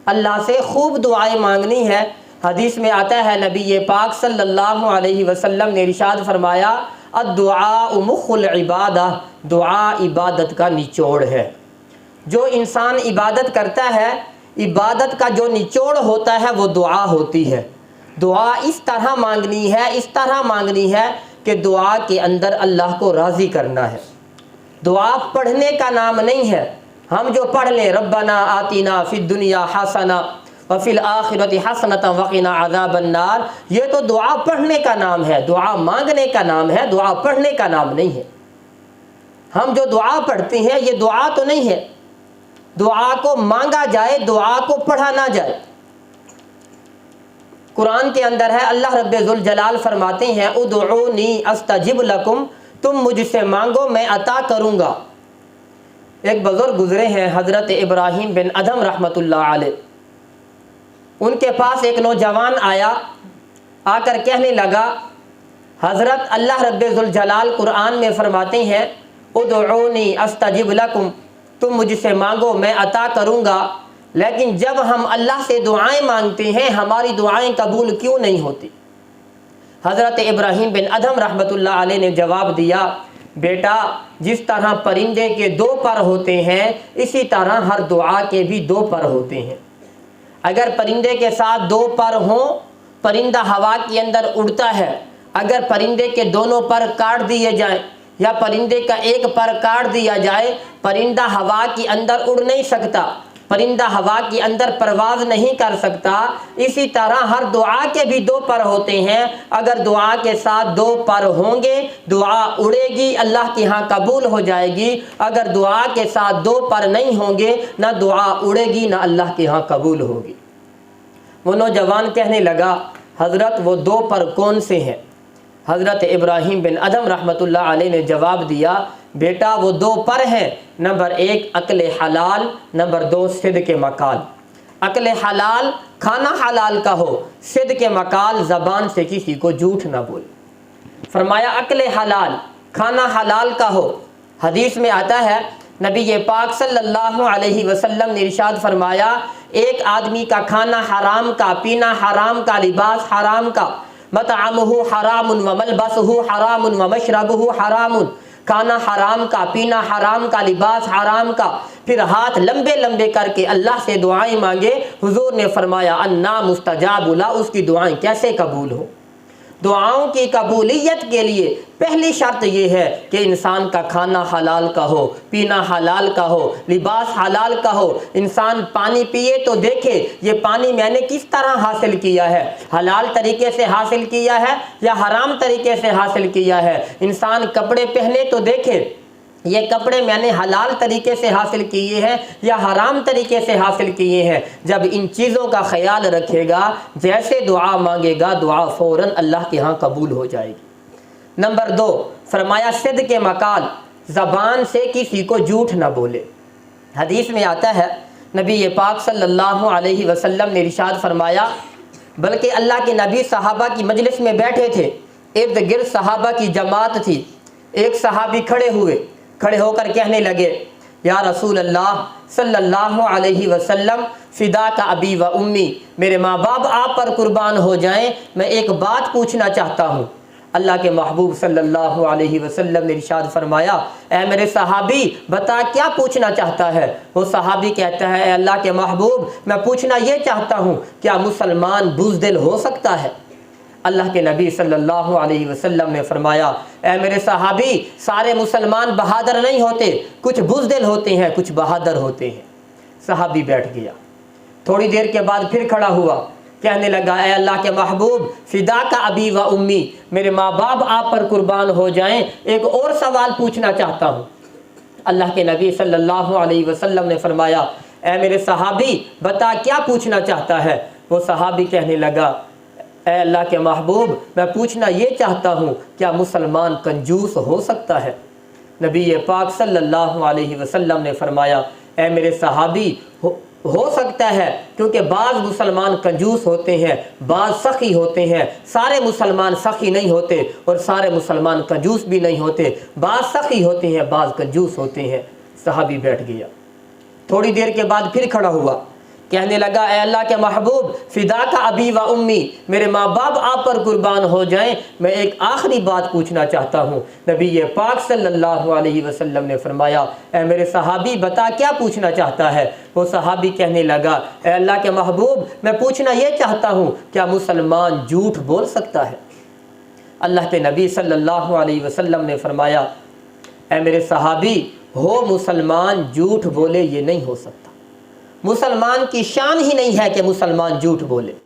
اللہ سے خوب دعائیں مانگنی ہے۔ حدیث میں آتا ہے نبی پاک صلی اللہ علیہ وسلم نے ارشاد فرمایا الدعاء مخ العبادہ، دعا عبادت کا نچوڑ ہے۔ جو انسان عبادت کرتا ہے، عبادت کا جو نچوڑ ہوتا ہے وہ دعا ہوتی ہے۔ دعا اس طرح مانگنی ہے کہ دعا کے اندر اللہ کو راضی کرنا ہے۔ دعا پڑھنے کا نام نہیں ہے۔ ہم جو پڑھ لیں ربنا آتینا فی الدنیا حسنہ وفی الآخرۃ حسنۃ وقنا عذاب النار، یہ تو دعا پڑھنے کا نام ہے، دعا مانگنے کا نام ہے، دعا پڑھنے کا نام نہیں ہے۔ ہم جو دعا پڑھتے ہیں یہ دعا تو نہیں ہے۔ دعا کو مانگا جائے، دعا کو پڑھا نہ جائے۔ قرآن کے اندر ہے، اللہ رب ذوالجلال فرماتے ہیں ادعونی استجب لکم، تم مجھ سے مانگو میں عطا کروں گا۔ ایک بزرگ گزرے ہیں حضرت ابراہیم بن ادھم رحمۃ اللہ علیہ، ان کے پاس ایک نوجوان آیا، آ کر کہنے لگا حضرت اللہ رب ذوالجلال قرآن میں فرماتے ہیں ادعونی استجب لکم، تم مجھ سے مانگو میں عطا کروں گا، لیکن جب ہم اللہ سے دعائیں مانگتے ہیں ہماری دعائیں قبول کیوں نہیں ہوتی؟ حضرت ابراہیم بن ادھم رحمۃ اللہ علیہ نے جواب دیا بیٹا، جس طرح پرندے کے دو پر ہوتے ہیں اسی طرح ہر دعا کے بھی دو پر ہوتے ہیں۔ اگر پرندے کے ساتھ دو پر ہوں، پرندہ ہوا کے اندر اڑتا ہے، اگر پرندے کے دونوں پر کاٹ دیے جائیں یا پرندے کا ایک پر کاٹ دیا جائے، پرندہ ہوا کے اندر اڑ نہیں سکتا، پرندہ ہوا کے اندر پرواز نہیں کر سکتا۔ اسی طرح ہر دعا کے بھی دو پر ہوتے ہیں، اگر دعا کے ساتھ دو پر ہوں گے دعا اڑے گی، اللہ کے ہاں قبول ہو جائے گی، اگر دعا کے ساتھ دو پر نہیں ہوں گے نہ دعا اڑے گی نہ اللہ کے ہاں قبول ہوگی۔ وہ نوجوان کہنے لگا حضرت وہ دو پر کون سے ہیں؟ حضرت ابراہیم بن ادھم رحمۃ اللہ علیہ نے جواب دیا بیٹا وہ دو پر ہیں، نمبر ایک عقل حلال، نمبر دو صدق مقال۔ عقل حلال کھانا حلال کا ہو، صدق مقال زبان سے کسی کو جھوٹ نہ بول۔ فرمایا عقل حلال کھانا حلال کا ہو۔ حدیث میں آتا ہے نبی پاک صلی اللہ علیہ وسلم نے ارشاد فرمایا ایک آدمی کا کھانا حرام کا، پینا حرام کا، لباس حرام کا، مطعمہ حرام وملبسہ حرام ومشربہ حرام، کھانا حرام کا، پینا حرام کا، لباس حرام کا، پھر ہاتھ لمبے لمبے کر کے اللہ سے دعائیں مانگے، حضور نے فرمایا انا مستجاب لا، اس کی دعائیں کیسے قبول ہو؟ دعاؤں کی قبولیت کے لیے پہلی شرط یہ ہے کہ انسان کا کھانا حلال کا ہو، پینا حلال کا ہو، لباس حلال کا ہو۔ انسان پانی پیے تو دیکھے یہ پانی میں نے کس طرح حاصل کیا ہے، حلال طریقے سے حاصل کیا ہے یا حرام طریقے سے حاصل کیا ہے۔ انسان کپڑے پہنے تو دیکھے یہ کپڑے میں نے حلال طریقے سے حاصل کیے ہیں یا حرام طریقے سے حاصل کیے ہیں۔ جب ان چیزوں کا خیال رکھے گا، جیسے دعا مانگے گا دعا فوراً اللہ کے ہاں قبول ہو جائے گی۔ نمبر دو فرمایا صدق مقال، زبان سے کسی کو جھوٹ نہ بولے۔ حدیث میں آتا ہے نبی پاک صلی اللہ علیہ وسلم نے ارشاد فرمایا بلکہ اللہ کے نبی صحابہ کی مجلس میں بیٹھے تھے، ارد گرد صحابہ کی جماعت تھی، ایک صحابی کھڑے ہو کر کہنے لگے یا رسول اللہ صلی اللہ علیہ وسلم فدا کا ابی و امی، میرے ماں باپ آپ پر قربان ہو جائیں، میں ایک بات پوچھنا چاہتا ہوں۔ اللہ کے محبوب صلی اللہ علیہ وسلم نے ارشاد فرمایا اے میرے صحابی بتا کیا پوچھنا چاہتا ہے؟ وہ صحابی کہتا ہے اے اللہ کے محبوب میں پوچھنا یہ چاہتا ہوں کیا مسلمان بزدل ہو سکتا ہے؟ اللہ کے نبی صلی اللہ علیہ وسلم نے فرمایا اے میرے صحابی سارے مسلمان بہادر نہیں ہوتے، کچھ بزدل ہوتے ہیں، کچھ بہادر ہوتے ہیں۔ صحابی بیٹھ گیا، تھوڑی دیر کے بعد پھر کھڑا ہوا، کہنے لگا اے اللہ کے محبوب فدا کا ابی و امی، میرے ماں باپ آپ پر قربان ہو جائیں، ایک اور سوال پوچھنا چاہتا ہوں۔ اللہ کے نبی صلی اللہ علیہ وسلم نے فرمایا اے میرے صحابی بتا کیا پوچھنا چاہتا ہے؟ وہ صحابی کہنے لگا اے اللہ کے محبوب میں پوچھنا یہ چاہتا ہوں کیا مسلمان کنجوس ہو سکتا ہے؟ نبی پاک صلی اللہ علیہ وسلم نے فرمایا اے میرے صحابی ہو سکتا ہے، کیونکہ بعض مسلمان کنجوس ہوتے ہیں، بعض سخی ہوتے ہیں، سارے مسلمان سخی نہیں ہوتے اور سارے مسلمان کنجوس بھی نہیں ہوتے، بعض سخی ہوتے ہیں بعض کنجوس ہوتے ہیں۔ صحابی بیٹھ گیا، تھوڑی دیر کے بعد پھر کھڑا ہوا، کہنے لگا اے اللہ کے محبوب فدا کا ابی و امی، میرے ماں باپ آپ پر قربان ہو جائیں، میں ایک آخری بات پوچھنا چاہتا ہوں۔ نبی پاک صلی اللہ علیہ وسلم نے فرمایا اے میرے صحابی بتا کیا پوچھنا چاہتا ہے؟ وہ صحابی کہنے لگا اے اللہ کے محبوب میں پوچھنا یہ چاہتا ہوں کیا مسلمان جھوٹ بول سکتا ہے؟ اللہ کے نبی صلی اللہ علیہ وسلم نے فرمایا اے میرے صحابی ہو مسلمان جھوٹ بولے یہ نہیں ہو سکتا، مسلمان کی شان ہی نہیں ہے کہ مسلمان جھوٹ بولے۔